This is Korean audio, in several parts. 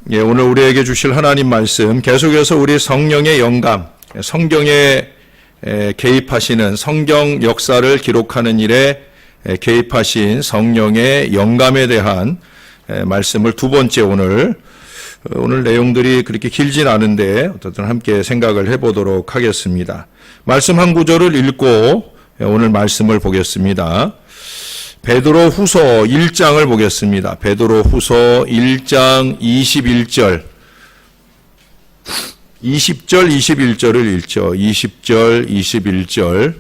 오늘 우리에게 주실 하나님 말씀 계속해서 우리 성령의 영감, 성경에 개입하시는 성경 역사를 기록하는 일에 개입하신 성령의 영감에 대한 말씀을 두 번째 오늘 내용들이 그렇게 길진 않은데 어쨌든 함께 생각을 해보도록 하겠습니다. 말씀 한 구절을 읽고 오늘 말씀을 보겠습니다. 베드로 후서 1장을 보겠습니다. 베드로 후서 1장 21절 21절을 읽죠. 20절, 21절.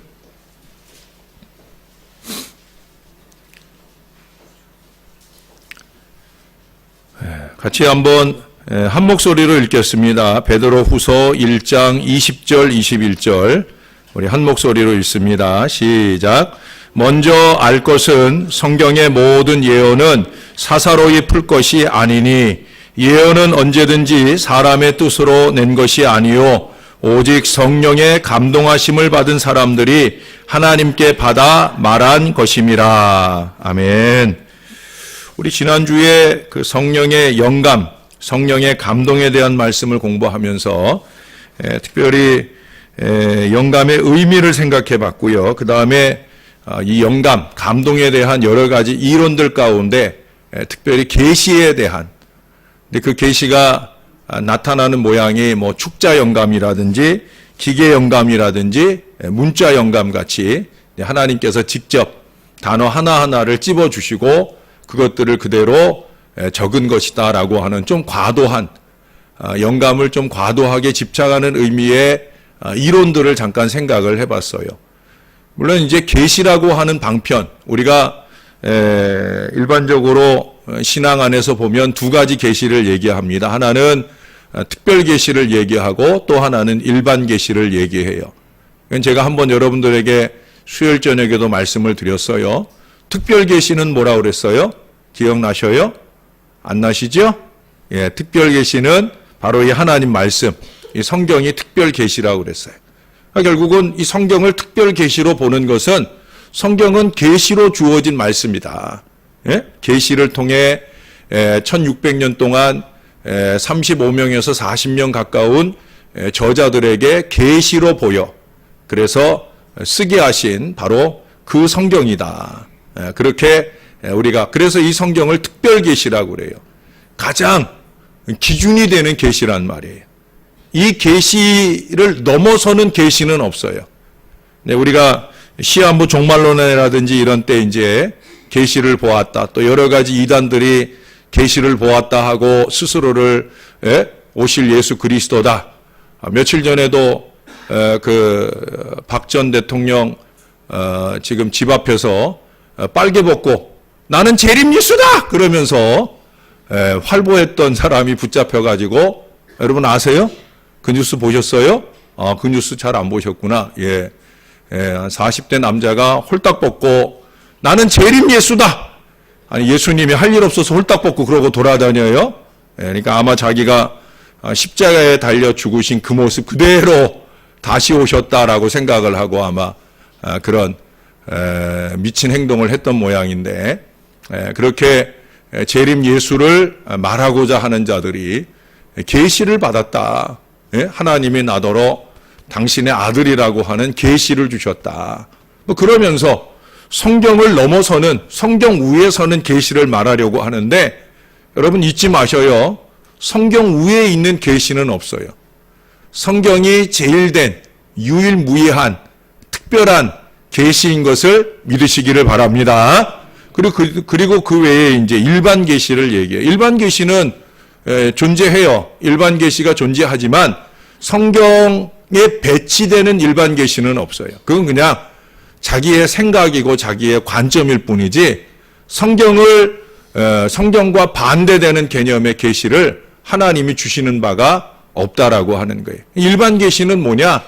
같이 한번 한 목소리로 읽겠습니다. 베드로 후서 1장 20절, 21절. 우리 한 목소리로 읽습니다. 시작. 먼저 알 것은 성경의 모든 예언은 사사로이 풀 것이 아니니 예언은 언제든지 사람의 뜻으로 낸 것이 아니요 오직 성령의 감동하심을 받은 사람들이 하나님께 받아 말한 것임이라. 아멘. 우리 지난주에 그 성령의 영감, 성령의 감동에 대한 말씀을 공부하면서 특별히 영감의 의미를 생각해 봤고요. 그 다음에 이 영감, 감동에 대한 여러 가지 이론들 가운데 특별히 계시에 대한, 근데 그 계시가 나타나는 모양이 뭐 축자 영감이라든지 기계 영감이라든지 문자 영감 같이 하나님께서 직접 단어 하나하나를 찝어주시고 그것들을 그대로 적은 것이다라고 하는 좀 과도한 영감을 좀 과도하게 집착하는 의미의 이론들을 잠깐 생각을 해봤어요. 물론 이제 계시라고 하는 방편, 우리가 일반적으로 신앙 안에서 보면 두 가지 계시를 얘기합니다. 하나는 특별 계시를 얘기하고 또 하나는 일반 계시를 얘기해요. 제가 한번 여러분들에게 수요일 저녁에도 말씀을 드렸어요. 특별 계시는 뭐라고 그랬어요? 기억나셔요? 안 나시죠? 예, 특별 계시는 바로 이 하나님 말씀, 이 성경이 특별 계시라고 그랬어요. 결국은 이 성경을 특별 계시로 보는 것은 성경은 계시로 주어진 말씀이다. 예? 계시를 통해 1600년 동안 35명에서 40명 가까운 저자들에게 계시로 보여. 그래서 쓰게 하신 바로 그 성경이다. 그렇게 우리가 그래서 이 성경을 특별 계시라고 그래요. 가장 기준이 되는 계시란 말이에요. 이 계시를 넘어서는 계시는 없어요. 네, 우리가 시한부 종말론이라든지 이런 때 이제 계시를 보았다. 또 여러 가지 이단들이 계시를 보았다 하고 스스로를 오실 예수 그리스도다. 며칠 전에도 그 박 전 대통령 지금 집 앞에서 빨개 벗고 나는 재림 예수다 그러면서 활보했던 사람이 붙잡혀가지고 여러분 아세요? 그 뉴스 보셨어요? 그 뉴스 잘 안 보셨구나. 예. 40대 남자가 홀딱 벗고 나는 재림 예수다. 아니 예수님이 할 일 없어서 홀딱 벗고 그러고 돌아다녀요. 그러니까 아마 자기가 십자가에 달려 죽으신 그 모습 그대로 다시 오셨다라고 생각을 하고 아마 그런 미친 행동을 했던 모양인데 그렇게 재림 예수를 말하고자 하는 자들이 계시를 받았다. 하나님이 나더러 당신의 아들이라고 하는 계시를 주셨다. 그러면서 성경을 넘어서는 성경 위에 서는 계시를 말하려고 하는데 여러분 잊지 마셔요. 성경 위에 있는 계시는 없어요. 성경이 제일된 유일무이한 특별한 계시인 것을 믿으시기를 바랍니다. 그리고 그 외에 이제 일반 계시를 얘기해요. 일반 계시는 존재해요. 일반 계시가 존재하지만 성경에 배치되는 일반 계시는 없어요. 그건 그냥 자기의 생각이고 자기의 관점일 뿐이지 성경과 반대되는 개념의 계시를 하나님이 주시는 바가 없다라고 하는 거예요. 일반 계시는 뭐냐?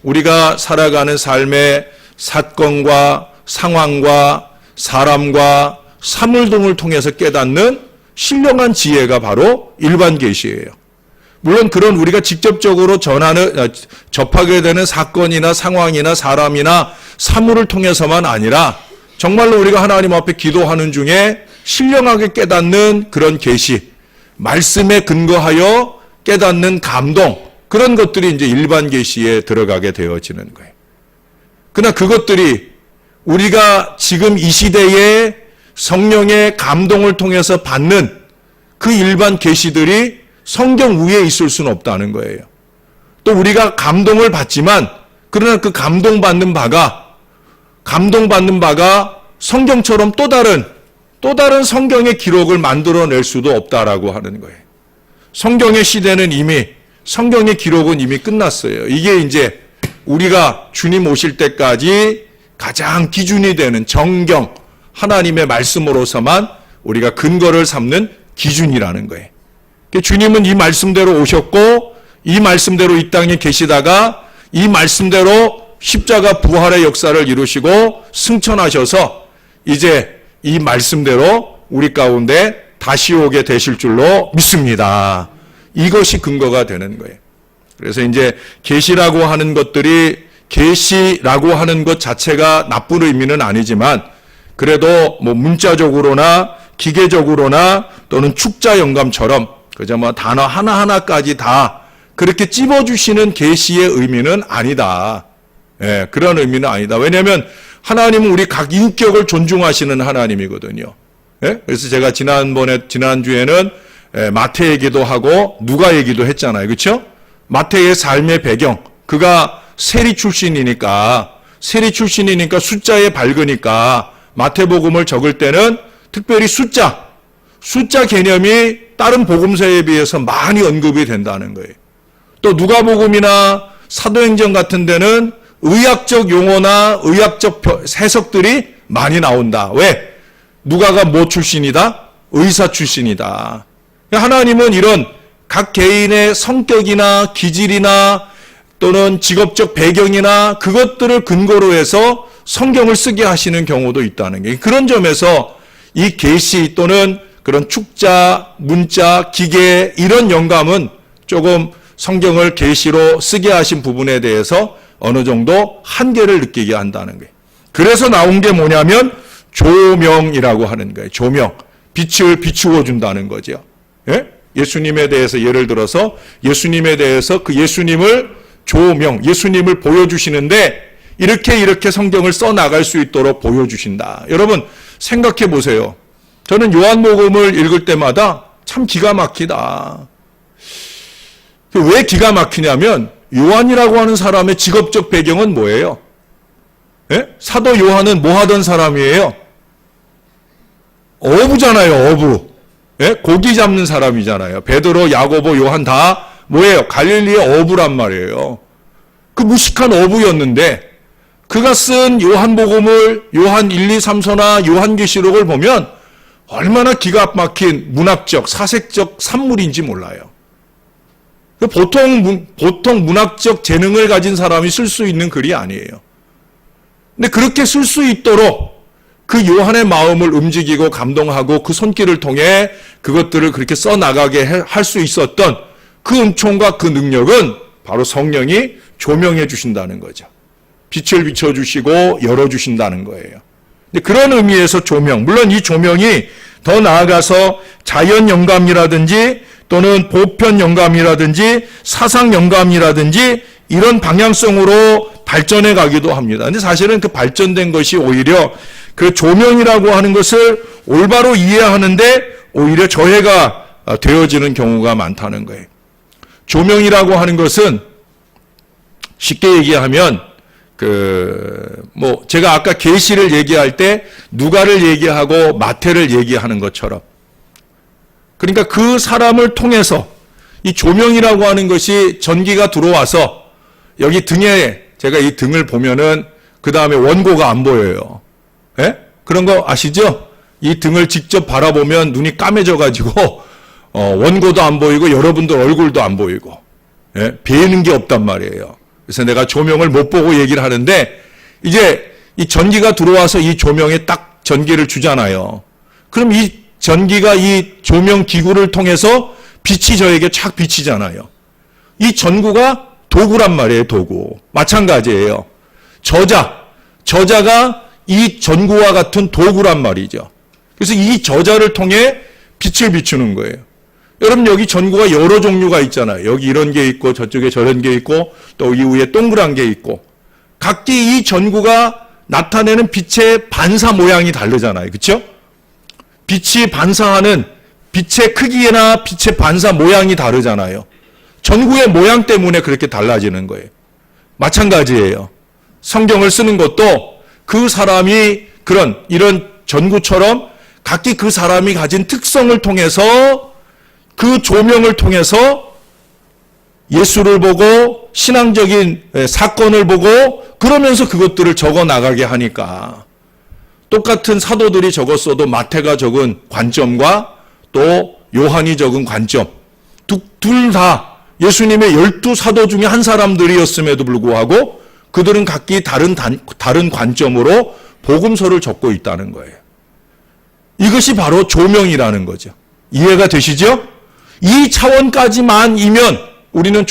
우리가 살아가는 삶의 사건과 상황과 사람과 사물 등을 통해서 깨닫는 신령한 지혜가 바로 일반 계시예요. 물론 그런 우리가 직접적으로 접하게 되는 사건이나 상황이나 사람이나 사물을 통해서만 아니라 정말로 우리가 하나님 앞에 기도하는 중에 신령하게 깨닫는 그런 계시, 말씀에 근거하여 깨닫는 감동, 그런 것들이 이제 일반 계시에 들어가게 되어지는 거예요. 그러나 그것들이 우리가 지금 이 시대에 성령의 감동을 통해서 받는 그 일반 계시들이 성경 위에 있을 수는 없다는 거예요. 또 우리가 감동을 받지만 그러나 그 감동받는 바가 성경처럼 또 다른 성경의 기록을 만들어낼 수도 없다라고 하는 거예요. 성경의 시대는 이미, 성경의 기록은 이미 끝났어요. 이게 이제 우리가 주님 오실 때까지 가장 기준이 되는 정경, 하나님의 말씀으로서만 우리가 근거를 삼는 기준이라는 거예요. 주님은 이 말씀대로 오셨고 이 말씀대로 이 땅에 계시다가 이 말씀대로 십자가 부활의 역사를 이루시고 승천하셔서 이제 이 말씀대로 우리 가운데 다시 오게 되실 줄로 믿습니다. 이것이 근거가 되는 거예요. 그래서 이제 계시라고 하는 것들이, 계시라고 하는 것 자체가 나쁜 의미는 아니지만 그래도 뭐 문자적으로나 기계적으로나 또는 축자 영감처럼 그저 뭐 단어 하나하나까지 다 그렇게 찝어주시는 계시의 의미는 아니다. 예, 그런 의미는 아니다. 왜냐하면 하나님은 우리 각 인격을 존중하시는 하나님이거든요. 예? 그래서 제가 지난주에는 마태 얘기도 하고 누가 얘기도 했잖아요. 그렇죠? 마태의 삶의 배경, 그가 세리 출신이니까 숫자에 밝으니까 마태복음을 적을 때는 특별히 숫자 개념이 다른 복음서에 비해서 많이 언급이 된다는 거예요. 또 누가복음이나 사도행전 같은 데는 의학적 용어나 의학적 해석들이 많이 나온다. 왜? 누가가 뭐 출신이다? 의사 출신이다. 하나님은 이런 각 개인의 성격이나 기질이나 또는 직업적 배경이나 그것들을 근거로 해서 성경을 쓰게 하시는 경우도 있다는 게, 그런 점에서 이 계시 또는 그런 축자, 문자, 기계 이런 영감은 조금 성경을 계시로 쓰게 하신 부분에 대해서 어느 정도 한계를 느끼게 한다는 거예요. 그래서 나온 게 뭐냐면 조명이라고 하는 거예요. 조명. 빛을 비추어 준다는 거죠. 예? 예수님에 대해서 예를 들어서 예수님에 대해서 그 예수님을 조명, 예수님을 보여주시는데 이렇게 성경을 써나갈 수 있도록 보여주신다. 여러분 생각해 보세요. 저는 요한복음을 읽을 때마다 참 기가 막히다. 왜 기가 막히냐면 요한이라고 하는 사람의 직업적 배경은 뭐예요? 예? 사도 요한은 뭐 하던 사람이에요? 어부잖아요, 어부. 예? 고기 잡는 사람이잖아요. 베드로, 야고보, 요한 다 뭐예요? 갈릴리의 어부란 말이에요. 그 무식한 어부였는데 그가 쓴 요한복음을 요한 1, 2, 3서나 요한계시록을 보면 얼마나 기가 막힌 문학적, 사색적 산물인지 몰라요. 보통 문학적 재능을 가진 사람이 쓸 수 있는 글이 아니에요. 근데 그렇게 쓸 수 있도록 그 요한의 마음을 움직이고 감동하고 그 손길을 통해 그것들을 그렇게 써나가게 할 수 있었던 그 은총과 그 능력은 바로 성령이 조명해 주신다는 거죠. 빛을 비춰주시고 열어주신다는 거예요. 근데 그런 의미에서 조명, 물론 이 조명이 더 나아가서 자연 영감이라든지 또는 보편 영감이라든지 사상 영감이라든지 이런 방향성으로 발전해 가기도 합니다. 근데 사실은 그 발전된 것이 오히려 그 조명이라고 하는 것을 올바로 이해하는데 오히려 저해가 되어지는 경우가 많다는 거예요. 조명이라고 하는 것은 쉽게 얘기하면 제가 아까 계시를 얘기할 때 누가를 얘기하고 마태를 얘기하는 것처럼, 그러니까 그 사람을 통해서 이 조명이라고 하는 것이 전기가 들어와서 여기 등에, 제가 이 등을 보면은 그 다음에 원고가 안 보여요. 예? 그런 거 아시죠? 이 등을 직접 바라보면 눈이 까매져 가지고 원고도 안 보이고 여러분들 얼굴도 안 보이고, 예? 비는 게 없단 말이에요. 그래서 내가 조명을 못 보고 얘기를 하는데 이제 이 전기가 들어와서 이 조명에 딱 전기를 주잖아요. 그럼 이 전기가 이 조명 기구를 통해서 빛이 저에게 착 비치잖아요. 이 전구가 도구란 말이에요, 도구. 마찬가지예요. 저자가 이 전구와 같은 도구란 말이죠. 그래서 이 저자를 통해 빛을 비추는 거예요. 여러분 여기 전구가 여러 종류가 있잖아요. 여기 이런 게 있고 저쪽에 저런 게 있고 또 이 위에 동그란 게 있고 각기 이 전구가 나타내는 빛의 반사 모양이 다르잖아요. 그렇죠? 빛이 반사하는 빛의 크기나 빛의 반사 모양이 다르잖아요. 전구의 모양 때문에 그렇게 달라지는 거예요. 마찬가지예요. 성경을 쓰는 것도 그 사람이 이런 전구처럼 각기 그 사람이 가진 특성을 통해서 그 조명을 통해서 예수를 보고 신앙적인 사건을 보고 그러면서 그것들을 적어 나가게 하니까 똑같은 사도들이 적었어도 마태가 적은 관점과 또 요한이 적은 관점 둘 다 예수님의 12사도 중에 한 사람들이었음에도 불구하고 그들은 각기 다른 관점으로 복음서를 적고 있다는 거예요. 이것이 바로 조명이라는 거죠. 이해가 되시죠? 이 차원까지만이면 우리는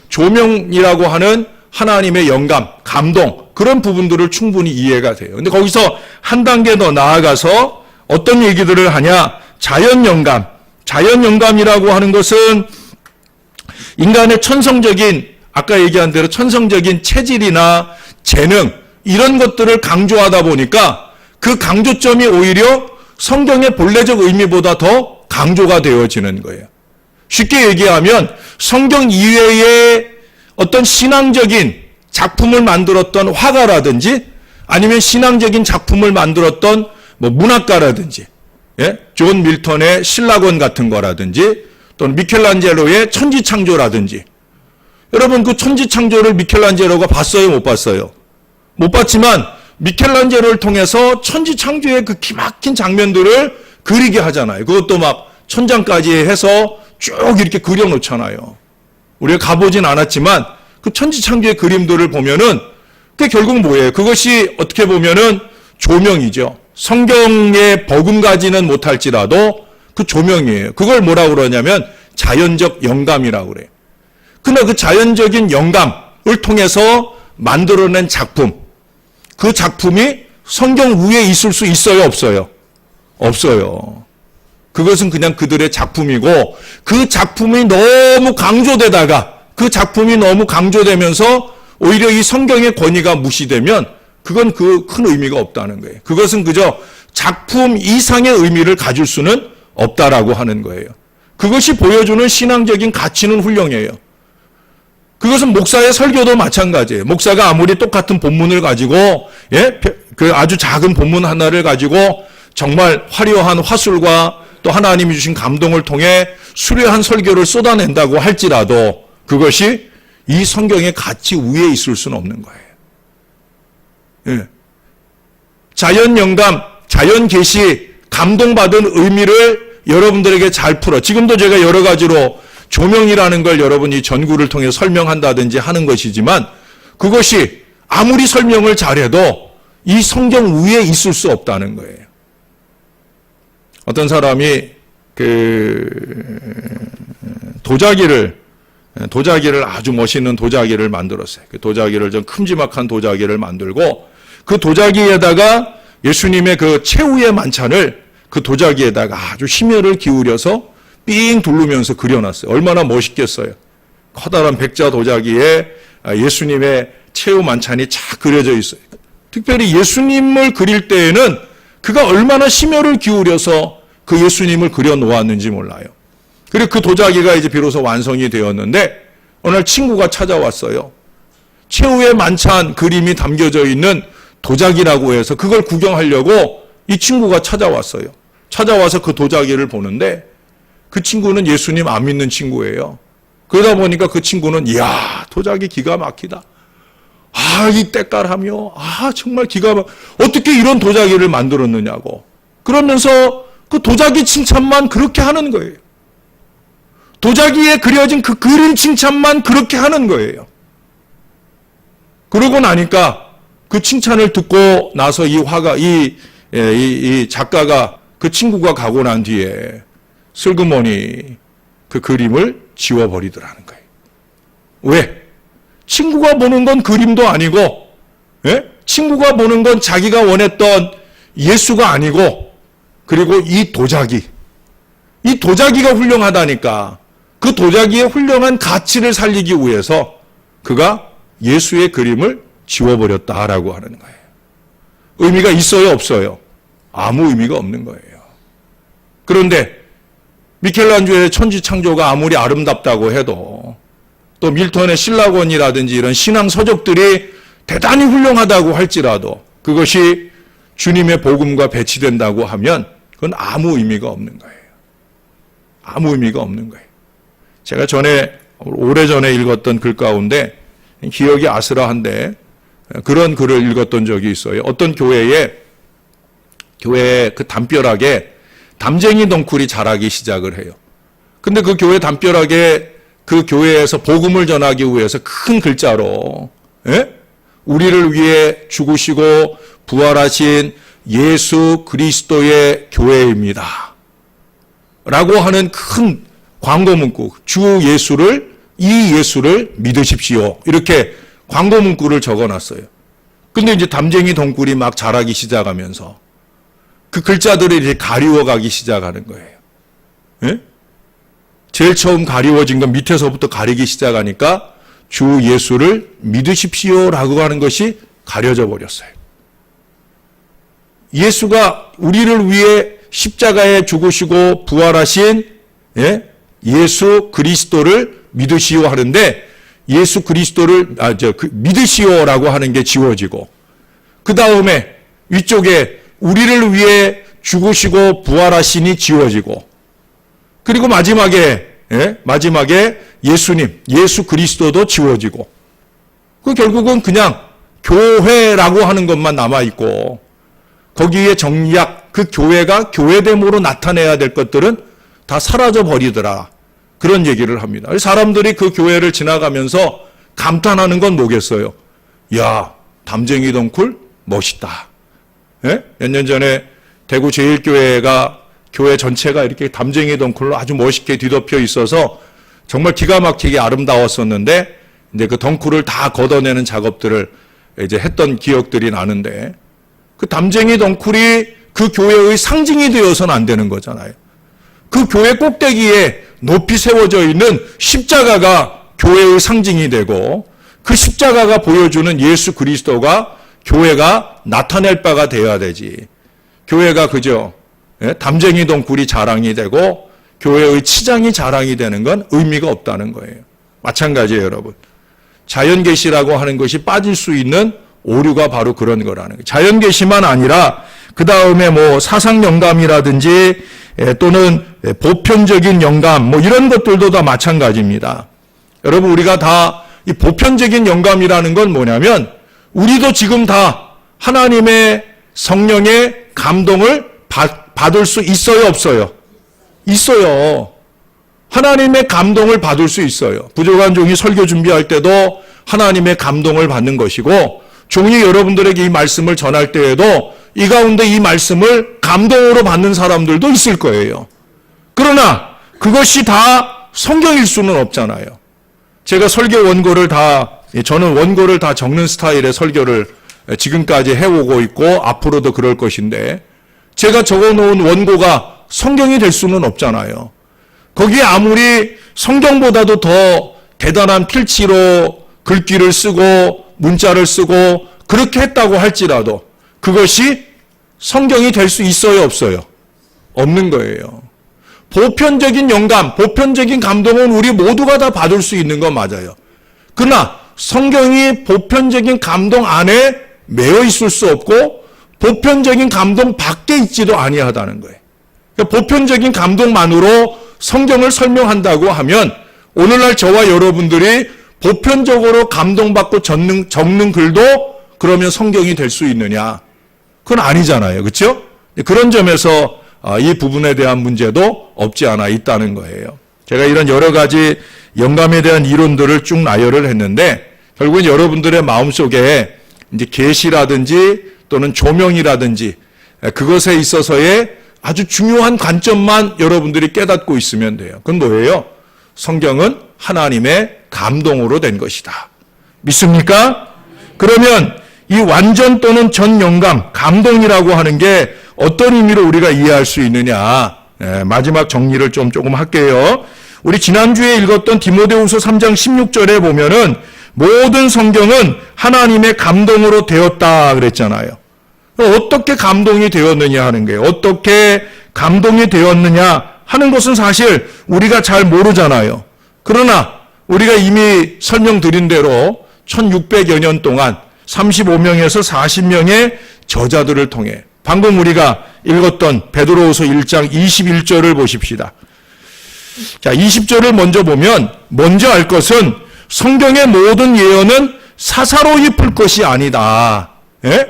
조명이라고 하는 하나님의 영감, 감동 그런 부분들을 충분히 이해가 돼요. 근데 거기서 한 단계 더 나아가서 어떤 얘기들을 하냐? 자연영감이라고 하는 것은 인간의 천성적인 아까 얘기한 대로 천성적인 체질이나 재능 이런 것들을 강조하다 보니까 그 강조점이 오히려 성경의 본래적 의미보다 더 강조가 되어지는 거예요. 쉽게 얘기하면 성경 이외의 어떤 신앙적인 작품을 만들었던 화가라든지 아니면 신앙적인 작품을 만들었던 문학가라든지 존 밀턴의 신라권 같은 거라든지 또는 미켈란젤로의 천지창조라든지 여러분 그 천지창조를 미켈란젤로가 봤어요? 못 봤어요? 못 봤지만 미켈란젤로를 통해서 천지창조의 그 기막힌 장면들을 그리게 하잖아요. 그것도 막 천장까지 해서 쭉 이렇게 그려놓잖아요. 우리가 가보진 않았지만 그 천지창조의 그림들을 보면은 그게 결국 뭐예요? 그것이 어떻게 보면은 조명이죠. 성경에 버금가지는 못할지라도 그 조명이에요. 그걸 뭐라고 그러냐면 자연적 영감이라고 그래요. 그러나 그 자연적인 영감을 통해서 만들어낸 작품, 그 작품이 성경 위에 있을 수 있어요? 없어요? 없어요. 그것은 그냥 그들의 작품이고 그 작품이 너무 강조되다가 그 작품이 너무 강조되면서 오히려 이 성경의 권위가 무시되면 그건 그 큰 의미가 없다는 거예요. 그것은 그저 작품 이상의 의미를 가질 수는 없다라고 하는 거예요. 그것이 보여주는 신앙적인 가치는 훌륭해요. 그것은 목사의 설교도 마찬가지예요. 목사가 아무리 똑같은 본문을 가지고 그 아주 작은 본문 하나를 가지고 정말 화려한 화술과 또 하나님이 주신 감동을 통해 수려한 설교를 쏟아낸다고 할지라도 그것이 이 성경의 가치 위에 있을 수는 없는 거예요. 자연 영감, 자연 계시, 감동받은 의미를 여러분들에게 잘 풀어. 지금도 제가 여러 가지로 조명이라는 걸 여러분이 전구를 통해 설명한다든지 하는 것이지만 그것이 아무리 설명을 잘해도 이 성경 위에 있을 수 없다는 거예요. 어떤 사람이 도자기를 아주 멋있는 도자기를 만들었어요. 그 도자기를 좀 큼지막한 도자기를 만들고 그 도자기에다가 예수님의 그 최후의 만찬을 그 도자기에다가 아주 심혈을 기울여서 삥 두르면서 그려놨어요. 얼마나 멋있겠어요. 커다란 백자 도자기에 예수님의 최후 만찬이 착 그려져 있어요. 특별히 예수님을 그릴 때에는 그가 얼마나 심혈을 기울여서 그 예수님을 그려 놓았는지 몰라요. 그리고 그 도자기가 이제 비로소 완성이 되었는데 어느 날 친구가 찾아왔어요. 최후의 만찬 그림이 담겨져 있는 도자기라고 해서 그걸 구경하려고 이 친구가 찾아왔어요. 찾아와서 그 도자기를 보는데 그 친구는 예수님 안 믿는 친구예요. 그러다 보니까 그 친구는 이야 도자기 기가 막히다. 이 때깔하며 정말 어떻게 이런 도자기를 만들었느냐고. 그러면서 그 도자기 칭찬만 그렇게 하는 거예요. 도자기에 그려진 그 그림 칭찬만 그렇게 하는 거예요. 그러고 나니까 그 칭찬을 듣고 나서 이 작가가 그 친구가 가고 난 뒤에 슬그머니 그 그림을 지워버리더라는 거예요. 왜? 친구가 보는 건 그림도 아니고, 친구가 보는 건 자기가 원했던 예수가 아니고, 그리고 이 도자기, 이 도자기가 훌륭하다니까 그 도자기의 훌륭한 가치를 살리기 위해서 그가 예수의 그림을 지워버렸다라고 하는 거예요. 의미가 있어요, 없어요? 아무 의미가 없는 거예요. 그런데 미켈란젤로의 천지창조가 아무리 아름답다고 해도 또 밀턴의 신라곤이라든지 이런 신앙 서적들이 대단히 훌륭하다고 할지라도 그것이 주님의 복음과 배치된다고 하면 그건 아무 의미가 없는 거예요. 아무 의미가 없는 거예요. 제가 오래전에 읽었던 글 가운데 기억이 아슬아한데 그런 글을 읽었던 적이 있어요. 어떤 교회 그 담벼락에 담쟁이 덩쿨이 자라기 시작을 해요. 근데 그 교회 담벼락에 그 교회에서 복음을 전하기 위해서 큰 글자로 우리를 위해 죽으시고 부활하신 예수 그리스도의 교회입니다. 라고 하는 큰 광고 문구, 이 예수를 믿으십시오. 이렇게 광고 문구를 적어놨어요. 근데 이제 담쟁이 덩굴이 막 자라기 시작하면서 그 글자들이 이제 가리워가기 시작하는 거예요. 예? 제일 처음 가리워진 건 밑에서부터 가리기 시작하니까 주 예수를 믿으십시오라고 하는 것이 가려져 버렸어요. 예수가 우리를 위해 십자가에 죽으시고 부활하신 예수 그리스도를 믿으시오 하는데 예수 그리스도를 믿으시오라고 하는 게 지워지고 그 다음에 위쪽에 우리를 위해 죽으시고 부활하시니 지워지고 그리고 마지막에 예수님, 예수 그리스도도 지워지고 그 결국은 그냥 교회라고 하는 것만 남아있고 거기에 정략 그 교회가 교회됨으로 나타내야 될 것들은 다 사라져 버리더라. 그런 얘기를 합니다. 사람들이 그 교회를 지나가면서 감탄하는 건 뭐겠어요? 야, 담쟁이 덩쿨 멋있다. 몇 년 전에 대구 제1교회가 교회 전체가 이렇게 담쟁이 덩쿨로 아주 멋있게 뒤덮여 있어서 정말 기가 막히게 아름다웠었는데 이제 그 덩쿨을 다 걷어내는 작업들을 이제 했던 기억들이 나는데 그 담쟁이 덩쿨이 그 교회의 상징이 되어서는 안 되는 거잖아요. 그 교회 꼭대기에 높이 세워져 있는 십자가가 교회의 상징이 되고 그 십자가가 보여주는 예수 그리스도가 교회가 나타낼 바가 되어야 되지. 교회가 그저 담쟁이 덩굴이 자랑이 되고 교회의 치장이 자랑이 되는 건 의미가 없다는 거예요. 마찬가지예요, 여러분. 자연계시라고 하는 것이 빠질 수 있는 오류가 바로 그런 거라는 거예요. 자연계시만 아니라 그 다음에 뭐 사상영감이라든지 또는 보편적인 영감 뭐 이런 것들도 다 마찬가지입니다. 여러분 우리가 다 이 보편적인 영감이라는 건 뭐냐면 우리도 지금 다 하나님의 성령의 감동을 받을 수 있어요, 없어요? 있어요. 하나님의 감동을 받을 수 있어요. 부족한 종이 설교 준비할 때도 하나님의 감동을 받는 것이고 종이 여러분들에게 이 말씀을 전할 때에도 이 가운데 이 말씀을 감동으로 받는 사람들도 있을 거예요. 그러나 그것이 다 성경일 수는 없잖아요. 제가 설교 원고를 저는 원고를 다 적는 스타일의 설교를 지금까지 해오고 있고 앞으로도 그럴 것인데 제가 적어놓은 원고가 성경이 될 수는 없잖아요. 거기에 아무리 성경보다도 더 대단한 필치로 글귀를 쓰고 문자를 쓰고 그렇게 했다고 할지라도 그것이 성경이 될 수 있어요, 없어요? 없는 거예요. 보편적인 영감, 보편적인 감동은 우리 모두가 다 받을 수 있는 건 맞아요. 그러나 성경이 보편적인 감동 안에 매여 있을 수 없고 보편적인 감동 밖에 있지도 아니하다는 거예요. 그러니까 보편적인 감동만으로 성경을 설명한다고 하면 오늘날 저와 여러분들이 보편적으로 감동받고 적는 글도 그러면 성경이 될 수 있느냐? 그건 아니잖아요. 그렇죠? 그런 점에서 이 부분에 대한 문제도 없지 않아 있다는 거예요. 제가 이런 여러 가지 영감에 대한 이론들을 쭉 나열을 했는데 결국은 여러분들의 마음속에 이제 계시라든지 또는 조명이라든지 그것에 있어서의 아주 중요한 관점만 여러분들이 깨닫고 있으면 돼요. 그건 뭐예요? 성경은 하나님의 감동으로 된 것이다. 믿습니까? 그러면 이 완전 또는 전 영감, 감동이라고 하는 게 어떤 의미로 우리가 이해할 수 있느냐? 마지막 정리를 조금 할게요. 우리 지난주에 읽었던 디모데후서 3장 16절에 보면은 모든 성경은 하나님의 감동으로 되었다 그랬잖아요. 어떻게 감동이 되었느냐 하는 거예요. 어떻게 감동이 되었느냐 하는 것은 사실 우리가 잘 모르잖아요. 그러나 우리가 이미 설명드린 대로 1600여 년 동안 35명에서 40명의 저자들을 통해 방금 우리가 읽었던 베드로후서 1장 21절을 보십시다. 자, 20절을 먼저 보면 먼저 알 것은 성경의 모든 예언은 사사로이 풀 것이 아니다. 예?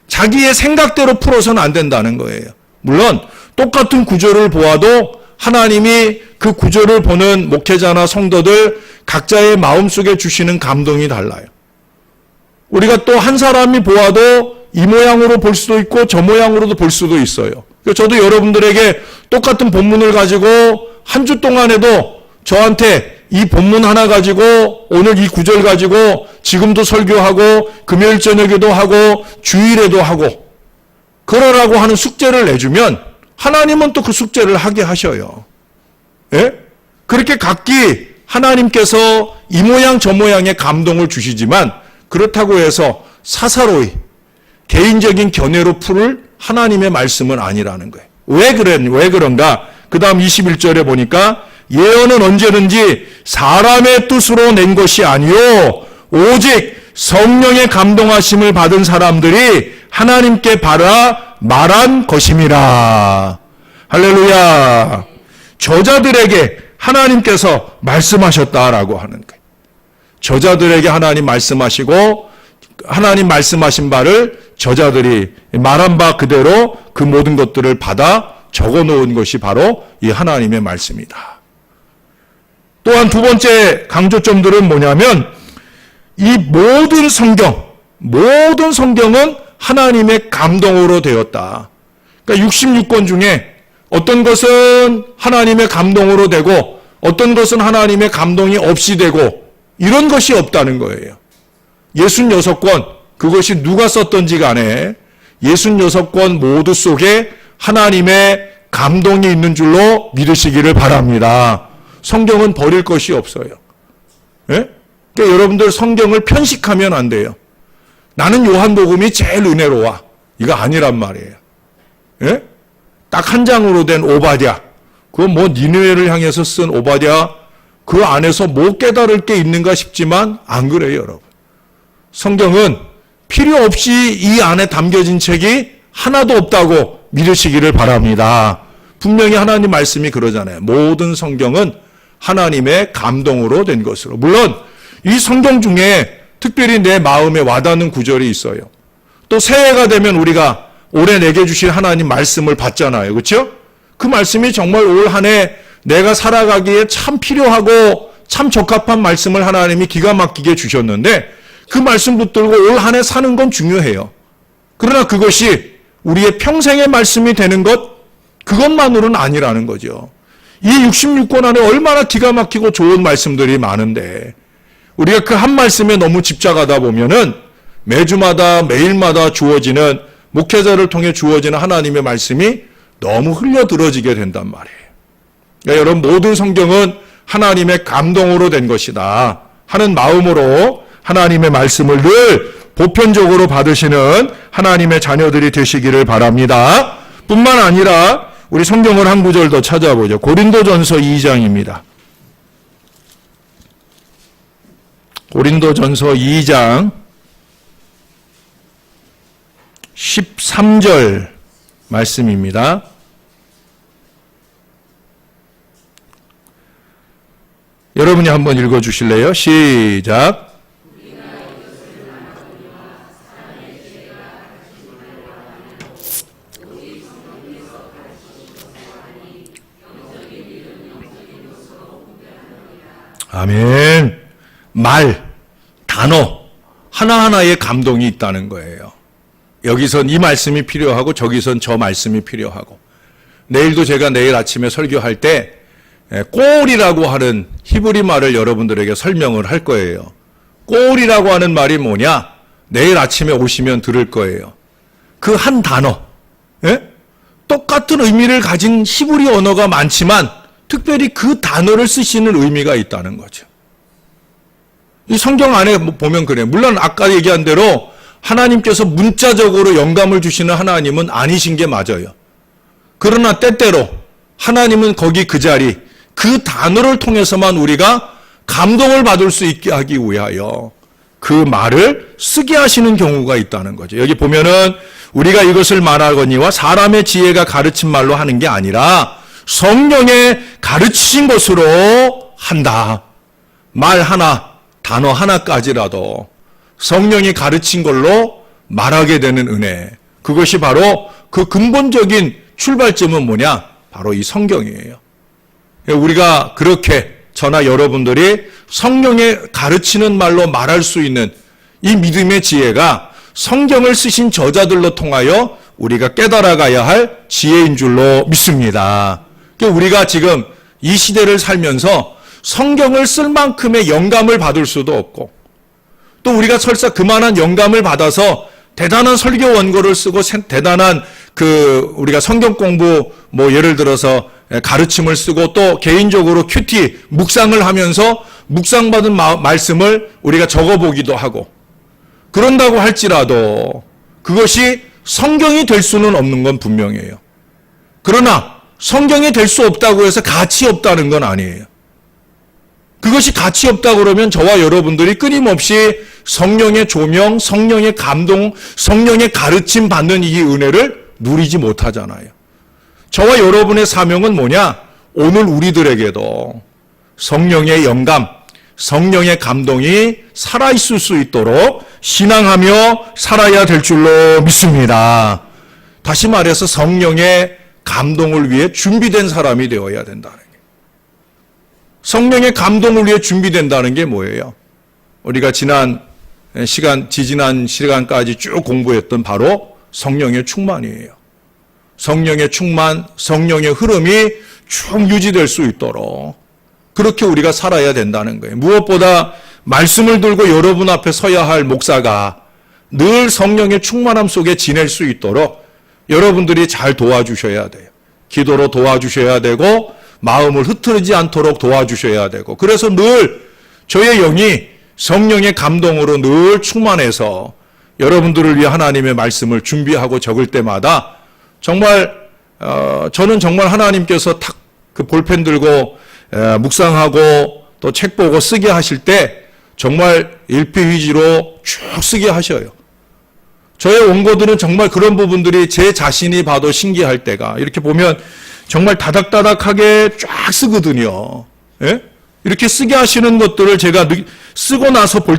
자기의 생각대로 풀어서는 안 된다는 거예요. 물론 똑같은 구절을 보아도 하나님이 그 구절을 보는 목회자나 성도들 각자의 마음속에 주시는 감동이 달라요. 우리가 또 한 사람이 보아도 이 모양으로 볼 수도 있고 저 모양으로도 볼 수도 있어요. 저도 여러분들에게 똑같은 본문을 가지고 한 주 동안에도 저한테 이 본문 하나 가지고 오늘 이 구절 가지고 지금도 설교하고 금요일 저녁에도 하고 주일에도 하고 그러라고 하는 숙제를 내주면 하나님은 또 그 숙제를 하게 하셔요. 예? 그렇게 각기 하나님께서 이 모양 저 모양의 감동을 주시지만 그렇다고 해서 사사로이 개인적인 견해로 풀을 하나님의 말씀은 아니라는 거예요. 왜 그런가? 그 다음 21절에 보니까 예언은 언제든지 사람의 뜻으로 낸 것이 아니요 오직 성령의 감동하심을 받은 사람들이 하나님께 받아 말한 것임이라. 할렐루야. 저자들에게 하나님께서 말씀하셨다라고 하는 거예요. 저자들에게 하나님 말씀하시고 하나님 말씀하신 바를 저자들이 말한 바 그대로 그 모든 것들을 받아 적어놓은 것이 바로 이 하나님의 말씀이다. 또한 두 번째 강조점들은 뭐냐면 이 모든 성경은 하나님의 감동으로 되었다. 그러니까 66권 중에 어떤 것은 하나님의 감동으로 되고 어떤 것은 하나님의 감동이 없이 되고 이런 것이 없다는 거예요. 66권 그것이 누가 썼던지 간에 66권 모두 속에 하나님의 감동이 있는 줄로 믿으시기를 바랍니다. 성경은 버릴 것이 없어요. 예? 그러니까 여러분들 성경을 편식하면 안 돼요. 나는 요한복음이 제일 은혜로워. 이거 아니란 말이에요. 예? 딱 한 장으로 된 오바댜. 그건 뭐 니느웨를 향해서 쓴 오바댜 그 안에서 뭐 깨달을 게 있는가 싶지만 안 그래요, 여러분. 성경은 필요 없이 이 안에 담겨진 책이 하나도 없다고 믿으시기를 바랍니다. 분명히 하나님 말씀이 그러잖아요. 모든 성경은 하나님의 감동으로 된 것으로. 물론 이 성경 중에 특별히 내 마음에 와닿는 구절이 있어요. 또 새해가 되면 우리가 올해 내게 주실 하나님 말씀을 받잖아요. 그렇죠? 그 말씀이 정말 올 한 해 내가 살아가기에 참 필요하고 참 적합한 말씀을 하나님이 기가 막히게 주셨는데 그 말씀 붙들고 올 한 해 사는 건 중요해요. 그러나 그것이 우리의 평생의 말씀이 되는 것 그것만으로는 아니라는 거죠. 이 66권 안에 얼마나 기가 막히고 좋은 말씀들이 많은데 우리가 그 한 말씀에 너무 집착하다 보면은 매주마다 매일마다 주어지는 목회자를 통해 주어지는 하나님의 말씀이 너무 흘려들어지게 된단 말이에요. 그러니까 여러분 모든 성경은 하나님의 감동으로 된 것이다 하는 마음으로 하나님의 말씀을 늘 보편적으로 받으시는 하나님의 자녀들이 되시기를 바랍니다. 뿐만 아니라 우리 성경을 한 구절 더 찾아보죠. 고린도전서 2장입니다. 고린도전서 2장 13절 말씀입니다. 여러분이 한번 읽어주실래요? 시작. 아멘. 말, 단어 하나하나에 감동이 있다는 거예요. 여기선 이 말씀이 필요하고 저기선 저 말씀이 필요하고 내일도 제가 내일 아침에 설교할 때 꼴이라고 하는 히브리 말을 여러분들에게 설명을 할 거예요. 꼴이라고 하는 말이 뭐냐? 내일 아침에 오시면 들을 거예요. 그 한 단어, 예? 똑같은 의미를 가진 히브리 언어가 많지만 특별히 그 단어를 쓰시는 의미가 있다는 거죠. 이 성경 안에 보면 그래요. 물론 아까 얘기한 대로 하나님께서 문자적으로 영감을 주시는 하나님은 아니신 게 맞아요. 그러나 때때로 하나님은 거기 그 자리, 그 단어를 통해서만 우리가 감동을 받을 수 있게 하기 위하여 그 말을 쓰게 하시는 경우가 있다는 거죠. 여기 보면은 우리가 이것을 말하거니와 사람의 지혜가 가르친 말로 하는 게 아니라 성령의 가르치신 것으로 한다. 말 하나, 단어 하나까지라도 성령이 가르친 걸로 말하게 되는 은혜. 그것이 바로 그 근본적인 출발점은 뭐냐? 바로 이 성경이에요. 우리가 그렇게 저나 여러분들이 성령의 가르치는 말로 말할 수 있는 이 믿음의 지혜가 성경을 쓰신 저자들로 통하여 우리가 깨달아가야 할 지혜인 줄로 믿습니다. 우리가 지금 이 시대를 살면서 성경을 쓸 만큼의 영감을 받을 수도 없고 또 우리가 설사 그만한 영감을 받아서 대단한 설교 원고를 쓰고 대단한 우리가 성경 공부 예를 들어서 가르침을 쓰고 또 개인적으로 큐티 묵상을 하면서 묵상받은 말씀을 우리가 적어보기도 하고 그런다고 할지라도 그것이 성경이 될 수는 없는 건 분명해요. 그러나 성경이 될 수 없다고 해서 가치 없다는 건 아니에요. 그것이 가치 없다고 그러면 저와 여러분들이 끊임없이 성령의 조명, 성령의 감동, 성령의 가르침 받는 이 은혜를 누리지 못하잖아요. 저와 여러분의 사명은 뭐냐? 오늘 우리들에게도 성령의 영감, 성령의 감동이 살아있을 수 있도록 신앙하며 살아야 될 줄로 믿습니다. 다시 말해서 성령의 감동을 위해 준비된 사람이 되어야 된다는 거예요. 성령의 감동을 위해 준비된다는 게 뭐예요? 우리가 지지난 시간까지 쭉 공부했던 바로 성령의 충만이에요. 성령의 충만, 성령의 흐름이 쭉 유지될 수 있도록 그렇게 우리가 살아야 된다는 거예요. 무엇보다 말씀을 들고 여러분 앞에 서야 할 목사가 늘 성령의 충만함 속에 지낼 수 있도록 여러분들이 잘 도와주셔야 돼요. 기도로 도와주셔야 되고 마음을 흐트르지 않도록 도와주셔야 되고 그래서 늘 저의 영이 성령의 감동으로 늘 충만해서 여러분들을 위해 하나님의 말씀을 준비하고 적을 때마다 정말 저는 정말 하나님께서 탁 그 볼펜 들고 묵상하고 또 책 보고 쓰게 하실 때 정말 일피휘지로 쭉 쓰게 하셔요. 저의 원고들은 정말 그런 부분들이 제 자신이 봐도 신기할 때가 이렇게 보면 정말 다닥다닥하게 쫙 쓰거든요. 예? 이렇게 쓰게 하시는 것들을 제가 쓰고 나서 볼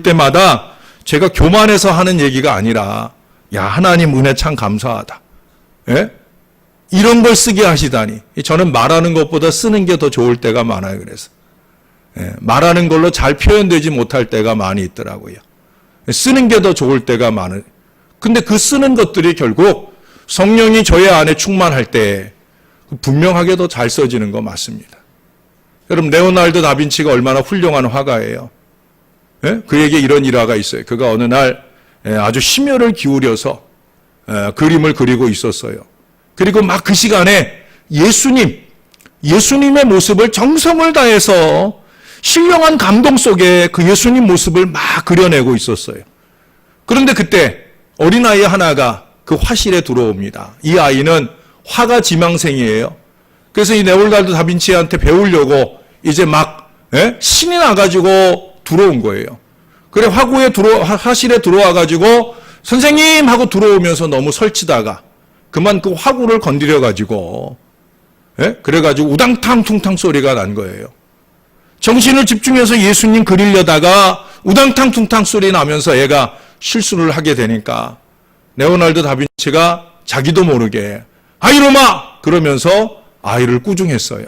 때마다 제가 교만해서 하는 얘기가 아니라 야 하나님 은혜 참 감사하다. 예? 이런 걸 쓰게 하시다니. 저는 말하는 것보다 쓰는 게 더 좋을 때가 많아요. 그래서 말하는 걸로 잘 표현되지 못할 때가 많이 있더라고요. 쓰는 게 더 좋을 때가 많아요. 근데 그 쓰는 것들이 결국 성령이 저의 안에 충만할 때 분명하게도 잘 써지는 거 맞습니다. 여러분 레오나르도 다빈치가 얼마나 훌륭한 화가예요. 그에게 이런 일화가 있어요. 그가 어느 날 아주 심혈을 기울여서 그림을 그리고 있었어요. 그리고 막 그 시간에 예수님의 모습을 정성을 다해서 신령한 감동 속에 그 예수님 모습을 막 그려내고 있었어요. 그런데 그때 어린아이 하나가 그 화실에 들어옵니다. 이 아이는 화가 지망생이에요. 그래서 이 레오나르도 다빈치한테 배우려고 이제 막 신이 나가지고 들어온 거예요. 그래 화실에 들어와가지고 선생님 하고 들어오면서 너무 설치다가 그만 그 화구를 건드려가지고 그래가지고 우당탕 퉁탕 소리가 난 거예요. 정신을 집중해서 예수님 그리려다가 우당탕 퉁탕 소리 나면서 애가 실수를 하게 되니까 레오나르도 다빈치가 자기도 모르게 아이로마 그러면서 아이를 꾸중했어요.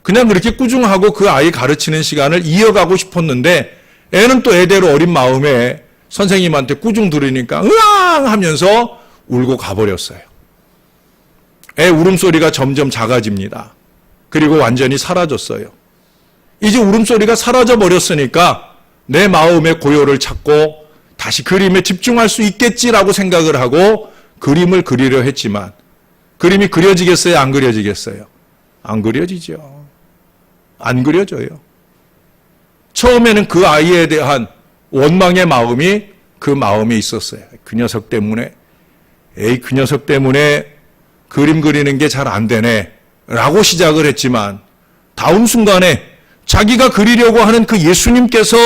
그냥 그렇게 꾸중하고 그 아이 가르치는 시간을 이어가고 싶었는데 애는 또 애대로 어린 마음에 선생님한테 꾸중 들으니까 으앙 하면서 울고 가버렸어요. 애 울음소리가 점점 작아집니다. 그리고 완전히 사라졌어요. 이제 울음소리가 사라져 버렸으니까 내 마음의 고요를 찾고 다시 그림에 집중할 수 있겠지라고 생각을 하고 그림을 그리려 했지만 그림이 그려지겠어요? 안 그려지겠어요? 안 그려지죠. 안 그려져요. 처음에는 그 아이에 대한 원망의 마음이 그 마음에 있었어요. 그 녀석 때문에, 그 녀석 때문에 그림 그리는 게 잘 안 되네 라고 시작을 했지만 다음 순간에 자기가 그리려고 하는 그 예수님께서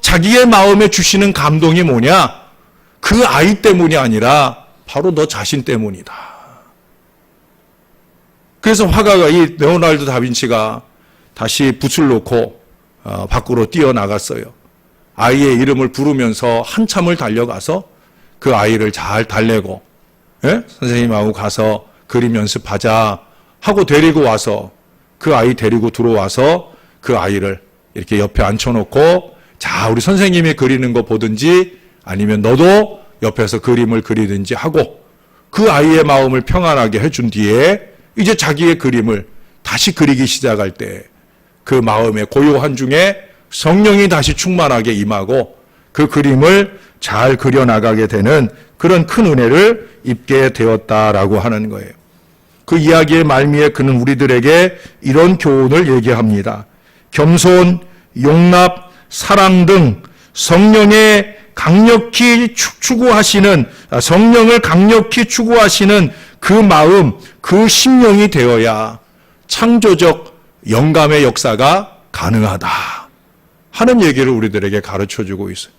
자기의 마음에 주시는 감동이 뭐냐? 그 아이 때문이 아니라 바로 너 자신 때문이다. 그래서 화가가, 이 레오나르도 다빈치가 다시 붓을 놓고 밖으로 뛰어나갔어요. 아이의 이름을 부르면서 한참을 달려가서 그 아이를 잘 달래고, 선생님하고 가서 그림 연습하자 하고 데리고 와서 그 아이 데리고 들어와서 그 아이를 이렇게 옆에 앉혀놓고, 자, 우리 선생님이 그리는 거 보든지 아니면 너도 옆에서 그림을 그리든지 하고 그 아이의 마음을 평안하게 해준 뒤에 이제 자기의 그림을 다시 그리기 시작할 때 그 마음의 고요한 중에 성령이 다시 충만하게 임하고 그 그림을 잘 그려나가게 되는 그런 큰 은혜를 입게 되었다라고 하는 거예요. 그 이야기의 말미에 그는 우리들에게 이런 교훈을 얘기합니다. 겸손, 용납, 사랑 등 성령의 강력히 추구하시는, 성령을 강력히 추구하시는 그 마음, 그 심령이 되어야 창조적 영감의 역사가 가능하다 하는 얘기를 우리들에게 가르쳐주고 있어요.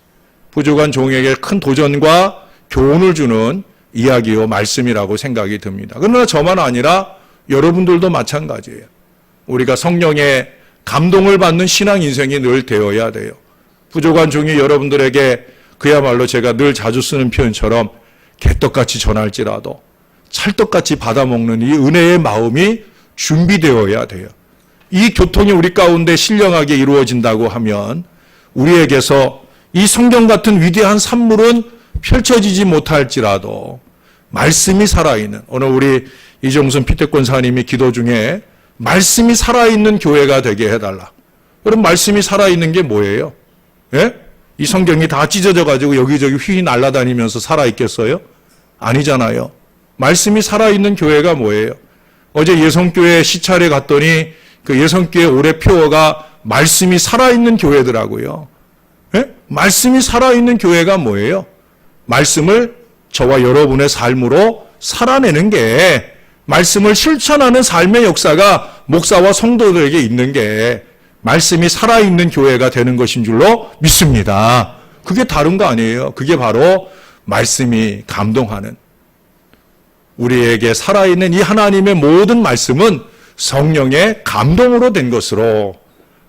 부족한 종에게 큰 도전과 교훈을 주는 이야기요 말씀이라고 생각이 듭니다. 그러나 저만 아니라 여러분들도 마찬가지예요. 우리가 성령의 감동을 받는 신앙 인생이 늘 되어야 돼요. 부족한 종이 여러분들에게 그야말로 제가 늘 자주 쓰는 표현처럼 개떡같이 전할지라도 찰떡같이 받아먹는 이 은혜의 마음이 준비되어야 돼요. 이 교통이 우리 가운데 신령하게 이루어진다고 하면 우리에게서 이 성경 같은 위대한 산물은 펼쳐지지 못할지라도 말씀이 살아있는, 오늘 우리 이정순 피태권 사님이 기도 중에 말씀이 살아있는 교회가 되게 해달라. 그럼 말씀이 살아있는 게 뭐예요? 예? 이 성경이 다 찢어져 가지고 여기저기 휘휘 날아다니면서 살아있겠어요? 아니잖아요. 말씀이 살아있는 교회가 뭐예요? 어제 예성교회 시찰에 갔더니 그 예성교회 올해 표어가 말씀이 살아있는 교회더라고요. 예? 말씀이 살아있는 교회가 뭐예요? 말씀을 저와 여러분의 삶으로 살아내는 게, 말씀을 실천하는 삶의 역사가 목사와 성도들에게 있는 게 말씀이 살아있는 교회가 되는 것인 줄로 믿습니다. 그게 다른 거 아니에요. 그게 바로 말씀이 감동하는, 우리에게 살아있는 이 하나님의 모든 말씀은 성령의 감동으로 된 것으로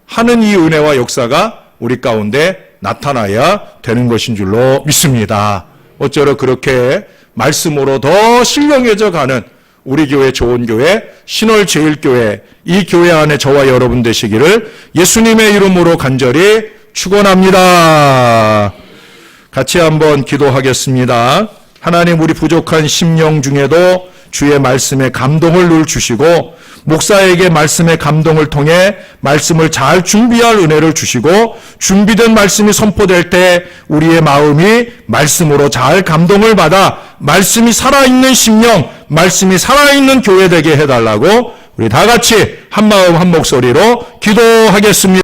하는 이 은혜와 역사가 우리 가운데 나타나야 되는 것인 줄로 믿습니다. 어쩌러 그렇게 말씀으로 더 신령해져 가는 우리 교회 좋은 교회 신월제일교회, 이 교회 안에 저와 여러분 되시기를 예수님의 이름으로 간절히 축원합니다. 같이 한번 기도하겠습니다. 하나님, 우리 부족한 심령 중에도 주의 말씀에 감동을 늘 주시고 목사에게 말씀의 감동을 통해 말씀을 잘 준비할 은혜를 주시고 준비된 말씀이 선포될 때 우리의 마음이 말씀으로 잘 감동을 받아 말씀이 살아있는 심령, 말씀이 살아있는 교회 되게 해달라고 우리 다 같이 한 마음 한 목소리로 기도하겠습니다.